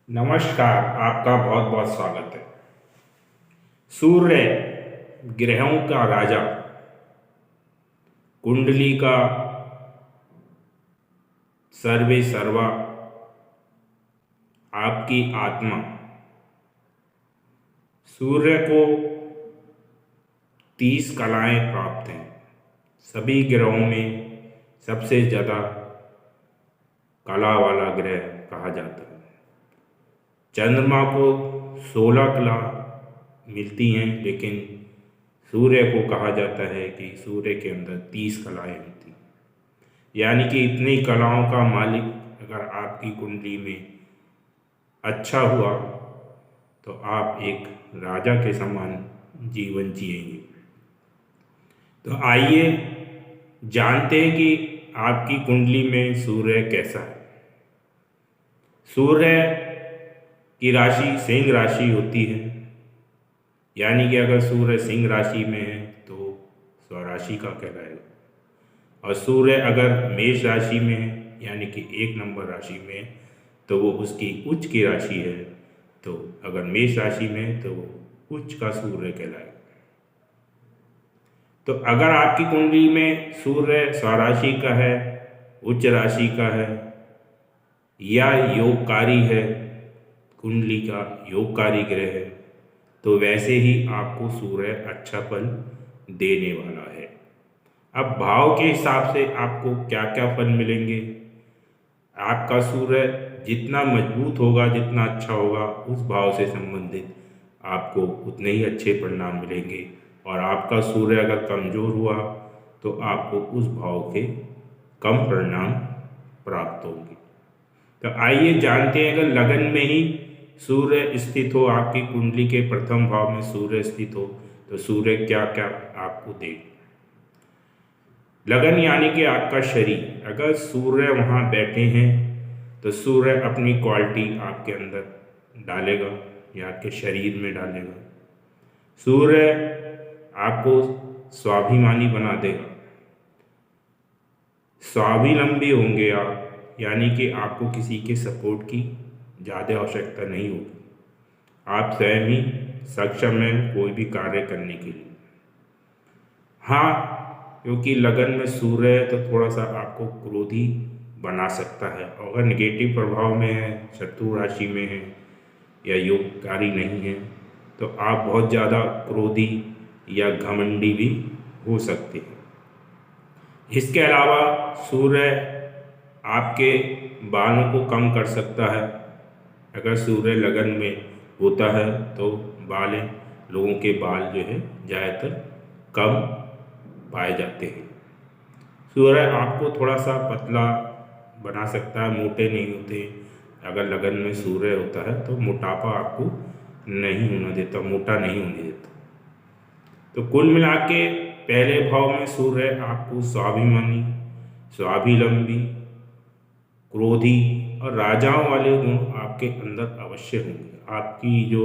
नमस्कार। आपका बहुत बहुत स्वागत है। सूर्य ग्रहों का राजा, कुंडली का सर्वे सर्वा, आपकी आत्मा। सूर्य को 30 कलाएं प्राप्त हैं। सभी ग्रहों में सबसे ज़्यादा कला वाला ग्रह कहा जाता है। चंद्रमा को 16 कला मिलती हैं, लेकिन सूर्य को कहा जाता है कि सूर्य के अंदर 30 कलाएं होती हैं। यानी कि इतनी कलाओं का मालिक अगर आपकी कुंडली में अच्छा हुआ तो आप एक राजा के समान जीवन जिएंगे। तो आइए जानते हैं कि आपकी कुंडली में सूर्य कैसा है। सूर्य की राशि सिंह राशि होती है। यानी कि अगर सूर्य सिंह राशि में है तो स्वराशि का कहलाएगा, और सूर्य अगर मेष राशि में है यानी कि 1 नंबर राशि में है तो वो उसकी उच्च की राशि है। तो अगर मेष राशि में है तो वो उच्च का सूर्य कहलाएगा। तो अगर आपकी कुंडली में सूर्य स्वराशि का है, उच्च राशि का है या योगकारी है, कुंडली का योगकारी ग्रह है, तो वैसे ही आपको सूर्य अच्छा फल देने वाला है। अब भाव के हिसाब से आपको क्या क्या फल मिलेंगे। आपका सूर्य जितना मजबूत होगा, जितना अच्छा होगा, उस भाव से संबंधित आपको उतने ही अच्छे परिणाम मिलेंगे। और आपका सूर्य अगर कमज़ोर हुआ तो आपको उस भाव के कम परिणाम प्राप्त होंगे। तो आइए जानते हैं, अगर लगन में ही सूर्य स्थित हो, आपकी कुंडली के प्रथम भाव में सूर्य स्थित हो, तो सूर्य क्या क्या आपको दे। लगन यानी कि आपका शरीर, अगर सूर्य वहाँ बैठे हैं तो सूर्य अपनी क्वालिटी आपके अंदर डालेगा या आपके शरीर में डालेगा। सूर्य आपको स्वाभिमानी बना देगा, स्वावलंबी होंगे आप, यानी कि आपको किसी के सपोर्ट की ज़्यादा आवश्यकता नहीं होगी। आप स्वयं ही सक्षम हैं कोई भी कार्य करने के लिए। हाँ, क्योंकि लगन में सूर्य है तो थोड़ा सा आपको क्रोधी बना सकता है। अगर निगेटिव प्रभाव में है, शत्रु राशि में है या योगकारी नहीं है, तो आप बहुत ज़्यादा क्रोधी या घमंडी भी हो सकते हैं। इसके अलावा सूर्य आपके बालों को कम कर सकता है। अगर सूर्य लगन में होता है तो लोगों के बाल जो है ज़्यादातर कम पाए जाते हैं। सूर्य आपको थोड़ा सा पतला बना सकता है, मोटे नहीं होते। अगर लगन में सूर्य होता है तो मोटापा आपको नहीं होने देता, मोटा नहीं होने देता। तो कुल मिला के पहले भाव में सूर्य आपको स्वाभिमानी, स्वावलंबी, क्रोधी और राजाओं वाले गुण आपके अंदर अवश्य होंगे। आपकी जो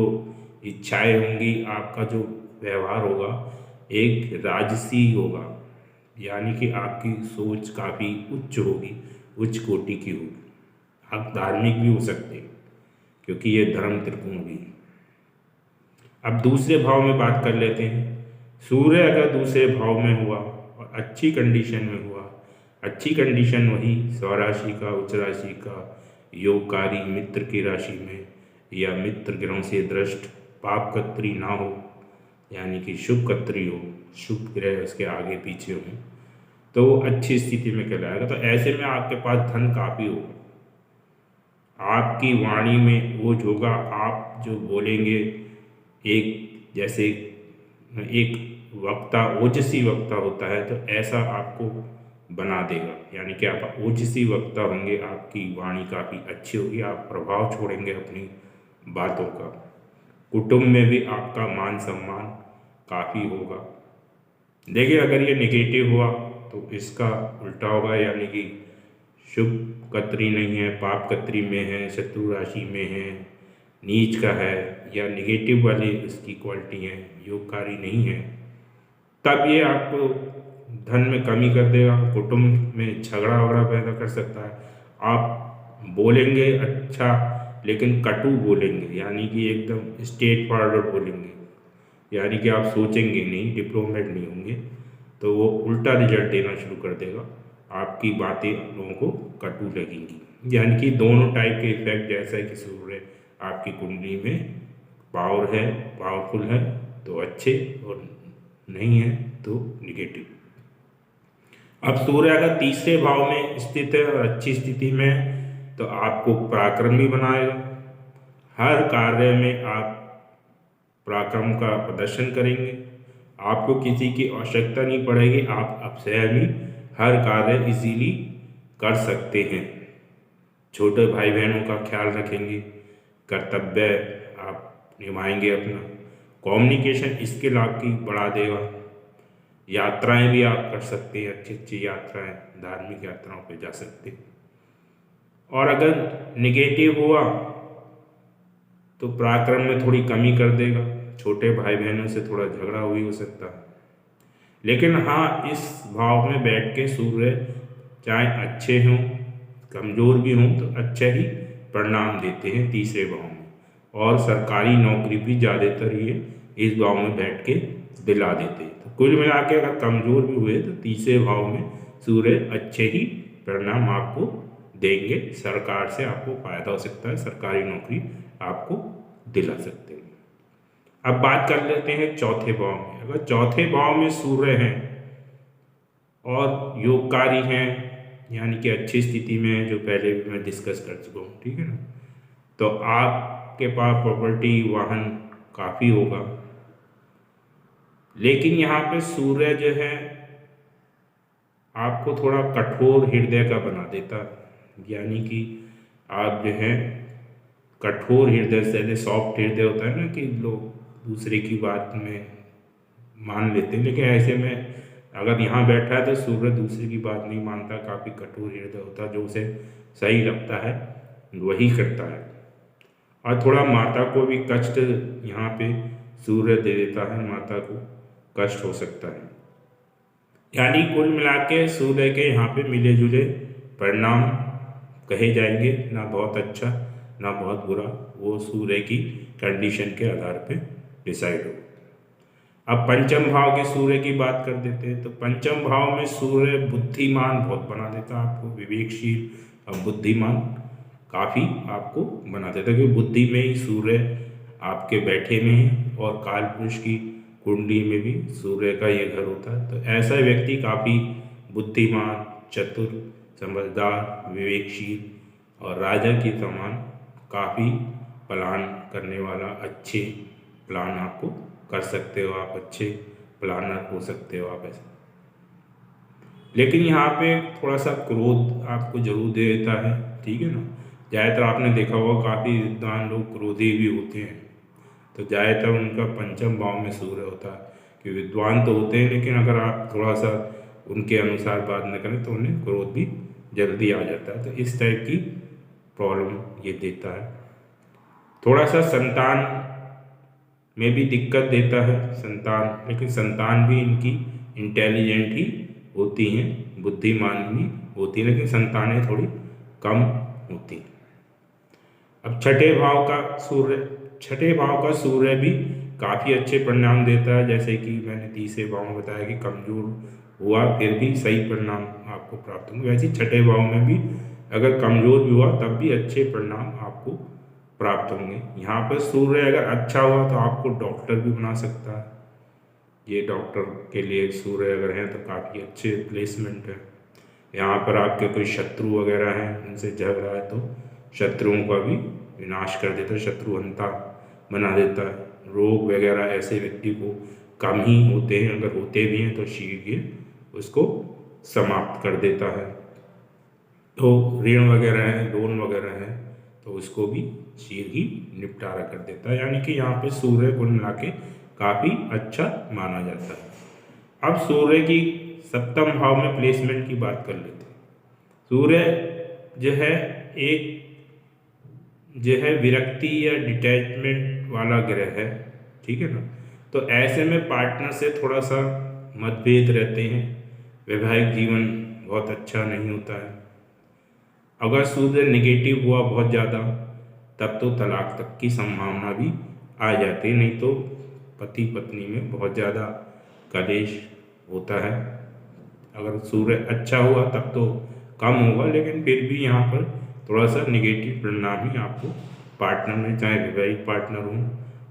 इच्छाएं होंगी, आपका जो व्यवहार होगा एक राजसी होगा, यानी कि आपकी सोच काफ़ी उच्च होगी, उच्च कोटि की होगी। आप धार्मिक भी हो सकते हैं क्योंकि ये धर्म त्रिकोण भी है। अब दूसरे भाव में बात कर लेते हैं। सूर्य अगर दूसरे भाव में हुआ और अच्छी कंडीशन में हुआ, अच्छी कंडीशन वही स्वराशि का, उच्च राशि का, योगकारी मित्र की राशि में या मित्र ग्रहों से दृष्ट पापकत्री ना हो, यानी कि शुभ कत्री हो, शुभ ग्रह उसके आगे पीछे हो, तो वो अच्छी स्थिति में कहलाएगा। तो ऐसे में आपके पास धन काफ़ी होगा, आपकी वाणी में ओज होगा। आप जो बोलेंगे, एक जैसे एक वक्ता ओजस्वी वक्ता होता है, तो ऐसा आपको बना देगा। यानी कि आप ओजस्वी वक्ता होंगे, आपकी वाणी काफ़ी अच्छी होगी, आप प्रभाव छोड़ेंगे अपनी बातों का। कुटुंब में भी आपका मान सम्मान काफ़ी होगा। देखिए, अगर ये निगेटिव हुआ तो इसका उल्टा होगा, यानी कि शुभ कत्री नहीं है, पाप कत्री में है, शत्रु राशि में है, नीच का है या निगेटिव वाली इसकी क्वालिटी है, योगकारी नहीं है, तब ये आपको धन में कमी कर देगा, कुटुंब में झगड़ा वगड़ा पैदा कर सकता है। आप बोलेंगे अच्छा लेकिन कटु बोलेंगे, यानी कि एकदम स्ट्रेट फॉरवर्ड बोलेंगे, यानी कि आप सोचेंगे नहीं, डिप्लोमेट नहीं होंगे, तो वो उल्टा रिजल्ट देना शुरू कर देगा। आपकी बातें लोगों को कटु लगेंगी। यानी कि दोनों टाइप के इफेक्ट, जैसा कि सूर्य आपकी कुंडली में पावरफुल है तो अच्छे, और नहीं है तो निगेटिव। अब सूर्य अगर तीसरे भाव में स्थित है और अच्छी स्थिति में है तो आपको पराक्रम भी बनाएगा। हर कार्य में आप पराक्रम का प्रदर्शन करेंगे, आपको किसी की आवश्यकता नहीं पड़ेगी, आप अब स्वयं ही हर कार्य इजीली कर सकते हैं। छोटे भाई बहनों का ख्याल रखेंगे, कर्तव्य आप निभाएंगे अपना। कम्युनिकेशन स्किल आपकी बढ़ा देगा। यात्राएं भी आप कर सकते हैं, अच्छी अच्छी यात्राएं, धार्मिक यात्राओं पे जा सकते हैं। और अगर निगेटिव हुआ तो पराक्रम में थोड़ी कमी कर देगा, छोटे भाई बहनों से थोड़ा झगड़ा हो सकता है। लेकिन हाँ, इस भाव में बैठ के सूर्य चाहे अच्छे हों कमज़ोर भी हों तो अच्छा ही परिणाम देते हैं तीसरे भाव में, और सरकारी नौकरी भी ज़्यादातर ये इस भाव में बैठ के दिला देते हैं। तो कुल मिला के अगर कमज़ोर भी हुए तो तीसरे भाव में सूर्य अच्छे ही परिणाम आपको देंगे। सरकार से आपको फ़ायदा हो सकता है, सरकारी नौकरी आपको दिला सकते हैं। अब बात कर लेते हैं चौथे भाव में। अगर चौथे भाव में सूर्य हैं और योगकारी हैं, यानी कि अच्छी स्थिति में है, जो पहले भी मैं डिस्कस कर चुका हूँ, ठीक है ना, तो आपके पास प्रॉपर्टी वाहन काफ़ी होगा। लेकिन यहाँ पे सूर्य जो है आपको थोड़ा कठोर हृदय का बना देता, यानी कि आप जो है कठोर हृदय से, सॉफ्ट हृदय होता है ना कि लोग दूसरे की बात में मान लेते हैं, लेकिन ऐसे में अगर यहाँ बैठा है तो सूर्य दूसरे की बात नहीं मानता, काफ़ी कठोर हृदय होता है, जो उसे सही लगता है वही करता है। और थोड़ा माता को भी कष्ट यहाँ पे सूर्य दे देता है, माता को कष्ट हो सकता है। यानी कुल मिला के सूर्य के यहाँ पे मिले जुले परिणाम कहे जाएंगे, ना बहुत अच्छा ना बहुत बुरा, वो सूर्य की कंडीशन के आधार पे डिसाइड हो। अब पंचम भाव के सूर्य की बात कर देते हैं। तो पंचम भाव में सूर्य बुद्धिमान बहुत बना देता है आपको, विवेकशील और बुद्धिमान काफ़ी आपको बना देता है, क्योंकि बुद्धि में ही सूर्य आपके बैठे में है और काल पुरुष की कुंडली में भी सूर्य का ये घर होता है। तो ऐसा व्यक्ति काफ़ी बुद्धिमान, चतुर, समझदार, विवेकशील और राजा की समान काफ़ी प्लान करने वाला, अच्छे प्लान आपको कर सकते हो, आप अच्छे प्लानर हो सकते हो आप ऐसे। लेकिन यहाँ पे थोड़ा सा क्रोध आपको जरूर दे देता है, ठीक है ना। ज़्यादातर आपने देखा होगा काफ़ी विद्वान लोग क्रोधी भी होते हैं, तो ज़्यादातर उनका पंचम भाव में सूर्य होता है कि विद्वान तो होते हैं, लेकिन अगर आप थोड़ा सा उनके अनुसार बात न करें तो उन्हें क्रोध भी जल्दी आ जाता है। तो इस टाइप की प्रॉब्लम ये देता है। थोड़ा सा संतान में भी दिक्कत देता है संतान, लेकिन संतान भी इनकी इंटेलिजेंट ही होती हैं, बुद्धिमान भी होती हैं, लेकिन संतानें थोड़ी कम होती हैं। अब छठे भाव का सूर्य भी काफ़ी अच्छे परिणाम देता है, जैसे कि मैंने तीसरे भाव में बताया कि कमजोर हुआ फिर भी सही परिणाम आपको प्राप्त होंगे, वैसे छठे भाव में भी अगर कमजोर भी हुआ तब भी अच्छे परिणाम आपको प्राप्त होंगे। यहाँ पर सूर्य अगर अच्छा हुआ तो आपको डॉक्टर भी बना सकता है, ये डॉक्टर के लिए सूर्य अगर हैं तो काफ़ी अच्छे प्लेसमेंट है। यहाँ पर आपके कोई शत्रु वगैरह हैं, उनसे झगड़ा है तो शत्रुओं का भी विनाश कर देता है, शत्रुहंता बना देता है। रोग वगैरह ऐसे व्यक्ति को कम ही होते हैं, अगर होते भी हैं तो शीघ्र उसको समाप्त कर देता है। तो ऋण वगैरह है, लोन वगैरह है, तो उसको भी शीघ्र ही निपटारा कर देता है। यानी कि यहाँ पे सूर्य कुल मिला के काफ़ी अच्छा माना जाता है। अब सूर्य की सप्तम भाव में प्लेसमेंट की बात कर लेते हैं। सूर्य जो है एक जो है विरक्ति या डिटैचमेंट वाला ग्रह है, ठीक है ना। तो ऐसे में पार्टनर से थोड़ा सा मतभेद रहते हैं, वैवाहिक जीवन बहुत अच्छा नहीं होता है। अगर सूर्य नेगेटिव हुआ बहुत ज़्यादा तब तो तलाक तक की संभावना भी आ जाती है, नहीं तो पति पत्नी में बहुत ज़्यादा कलेश होता है। अगर सूर्य अच्छा हुआ तब तो कम होगा, लेकिन फिर भी यहाँ पर थोड़ा सा निगेटिव परिणाम ही आपको पार्टनर में, चाहे वैवाहिक पार्टनर हो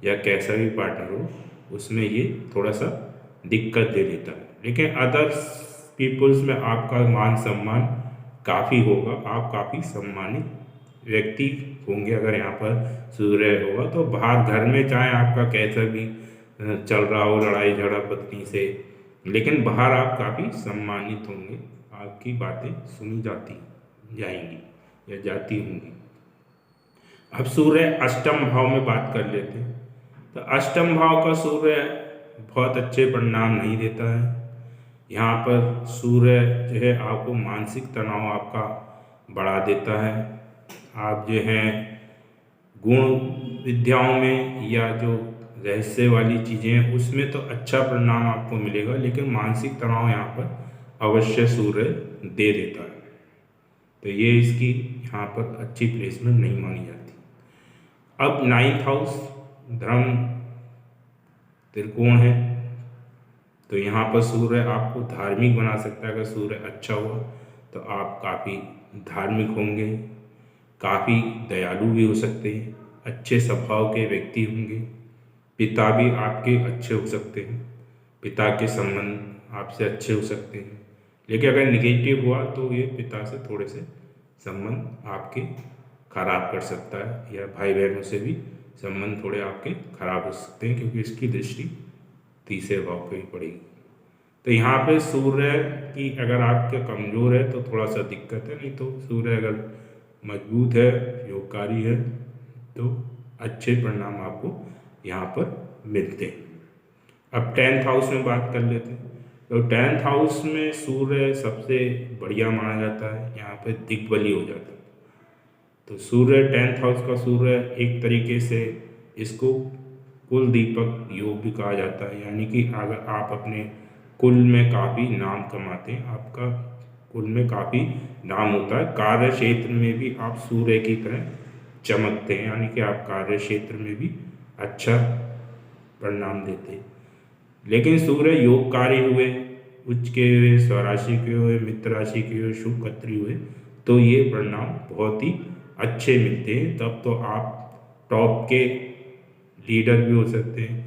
या कैसा भी पार्टनर हो, उसमें ये थोड़ा सा दिक्कत दे देता है। लेकिन अदर्स पीपल्स में आपका मान सम्मान काफ़ी होगा, आप काफ़ी सम्मानित व्यक्ति होंगे अगर यहाँ पर सूर्य होगा तो। बाहर घर में चाहे आपका कैसा भी चल रहा हो, लड़ाई झगड़ा पत्नी से, लेकिन बाहर आप काफ़ी सम्मानित होंगे, आपकी बातें सुनी जाती जाएंगी या जाती होंगी। अब सूर्य अष्टम भाव में बात कर लेते हैं। तो अष्टम भाव का सूर्य बहुत अच्छे परिणाम नहीं देता है। यहाँ पर सूर्य जो है आपको मानसिक तनाव आपका बढ़ा देता है। आप जो हैं गुण विद्याओं में या जो रहस्य वाली चीज़ें हैं उसमें तो अच्छा परिणाम आपको मिलेगा, लेकिन मानसिक तनाव यहाँ पर अवश्य सूर्य दे देता है। तो ये इसकी यहाँ पर अच्छी प्लेसमेंट नहीं मानी जाती। अब 9th हाउस धर्म त्रिकोण है, तो यहाँ पर सूर्य आपको धार्मिक बना सकता है। अगर सूर्य अच्छा हुआ तो आप काफ़ी धार्मिक होंगे, काफ़ी दयालु भी हो सकते हैं, अच्छे स्वभाव के व्यक्ति होंगे, पिता भी आपके अच्छे हो सकते हैं, पिता के संबंध आपसे अच्छे हो सकते हैं। लेकिन अगर निगेटिव हुआ तो ये पिता से थोड़े से संबंध आपके खराब कर सकता है, या भाई बहनों से भी संबंध थोड़े आपके खराब हो सकते हैं, क्योंकि इसकी दृष्टि तीसरे भाव पे ही पड़ेगी। तो यहाँ पे सूर्य की अगर आपके कमज़ोर है तो थोड़ा सा दिक्कत है, नहीं तो सूर्य अगर मजबूत है, योगकारी है, तो अच्छे परिणाम आपको यहाँ पर मिलते हैं। अब 10th हाउस में बात कर लेते हैं। तो 10th हाउस में सूर्य सबसे बढ़िया माना जाता है, यहाँ पे दिग्बली हो जाता है। तो सूर्य 10th हाउस का सूर्य एक तरीके से इसको कुल दीपक योग भी कहा जाता है, यानी कि अगर आप अपने कुल में काफ़ी नाम कमाते हैं, आपका कुल में काफ़ी नाम होता है, कार्य क्षेत्र में भी आप सूर्य की तरह चमकते हैं, यानी कि आप कार्य क्षेत्र में भी अच्छा परिणाम देते हैं। लेकिन सूर्य योगकारी हुए, उच्च के हुए, स्वराशि के हुए, मित्र राशि के हुए, शुभ कत्री हुए, तो ये परिणाम बहुत ही अच्छे मिलते हैं। तब तो आप टॉप के लीडर भी हो सकते हैं,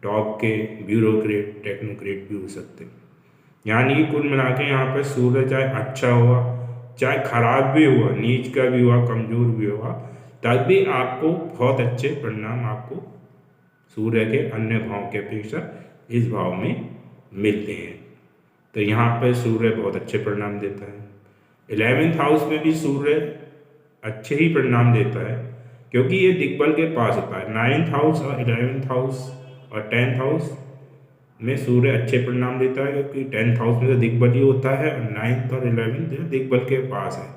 टॉप के ब्यूरोक्रेट टेक्नोक्रेट भी हो सकते हैं। यानी कि कुल मिला के यहाँ पर सूर्य चाहे अच्छा हुआ, चाहे खराब भी हुआ, नीच का भी हुआ, कमज़ोर भी हुआ, तब भी आपको बहुत अच्छे परिणाम आपको सूर्य के अन्य भाव के अपेक्षा इस भाव में मिलते हैं। तो यहाँ पर सूर्य बहुत अच्छे परिणाम देता है। 11th हाउस में भी सूर्य अच्छे ही परिणाम देता है, क्योंकि ये दिग्बल के पास होता है। 9th हाउस और 11th हाउस और 10th हाउस में सूर्य अच्छे परिणाम देता है, क्योंकि 10th हाउस में तो दिग्बल ही होता है और 9th और 11th दिग्बल के पास है।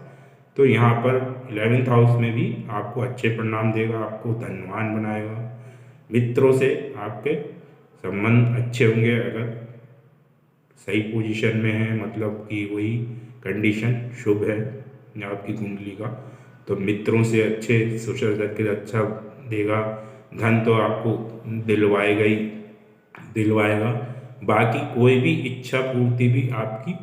तो यहाँ पर 11th हाउस में भी आपको अच्छे परिणाम देगा, आपको धनवान बनाएगा, मित्रों से आपके संबंध अच्छे होंगे अगर सही पोजीशन में है, मतलब कि वही कंडीशन शुभ है आपकी कुंडली का, तो मित्रों से अच्छे सोशल सर्किल अच्छा देगा। धन तो आपको दिलवाएगा ही दिलवाएगा, बाकी कोई भी इच्छा पूर्ति भी आपकी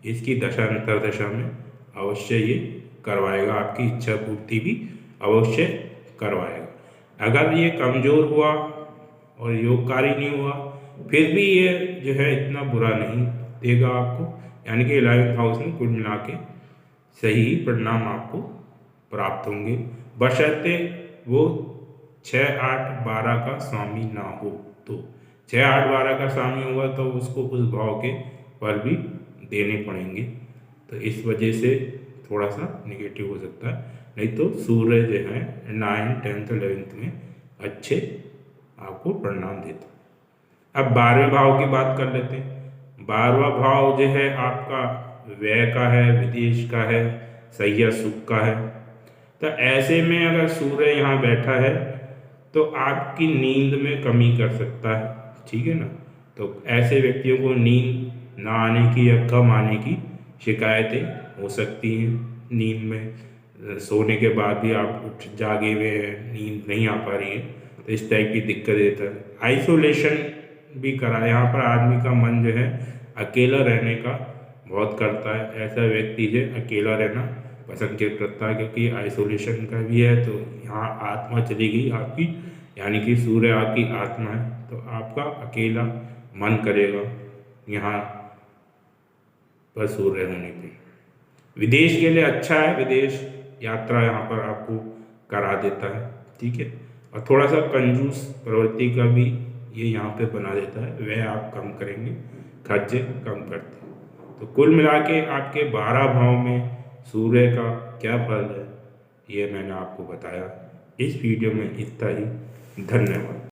इसकी दशा अंतरदशा में अवश्य ये करवाएगा, आपकी इच्छा पूर्ति भी अवश्य करवाएगा। अगर ये कमज़ोर हुआ और योगकारी नहीं हुआ, फिर भी ये जो है इतना बुरा नहीं देगा आपको, यानी कि 11th हाउस में कुल मिला के सही परिणाम आपको प्राप्त होंगे, बशर्ते वो 6, 8, 12 का स्वामी ना हो। तो 6, 8, 12 का स्वामी होगा तो उसको उस भाव के फल भी देने पड़ेंगे, तो इस वजह से थोड़ा सा निगेटिव हो सकता है। नहीं तो सूर्य जो है 9, 10th, 11th में अच्छे आपको परिणाम देता है। अब 12वें भाव की बात कर लेते हैं। 12वां भाव जो है आपका व्यय का है, विदेश का है, सैया सुख का है। तो ऐसे में अगर सूर्य यहाँ बैठा है तो आपकी नींद में कमी कर सकता है, ठीक है ना। तो ऐसे व्यक्तियों को नींद ना आने की या कम आने की शिकायतें हो सकती हैं, नींद में सोने के बाद भी आप उठ जागे हुए हैं, नींद नहीं आ पा रही है, तो इस टाइप की दिक्कत देता है। आइसोलेशन भी करा, यहाँ पर आदमी का मन जो है अकेला रहने का बहुत करता है। ऐसा व्यक्ति जो अकेला रहना पसंद करता है, क्योंकि आइसोलेशन का भी है, तो यहाँ आत्मा चली गई आपकी, यानी कि सूर्य आपकी आत्मा है, तो आपका अकेला मन करेगा यहाँ पर सूर्य होने पे। विदेश के लिए अच्छा है, विदेश यात्रा यहाँ पर आपको करा देता है, ठीक है। और थोड़ा सा कंजूस प्रवृत्ति का भी ये यहाँ पे बना देता है, वह आप कम करेंगे, खर्चे कम करते हैं। तो कुल मिला के आपके 12 भाव में सूर्य का क्या फल है, ये मैंने आपको बताया। इस वीडियो में इतना ही। धन्यवाद।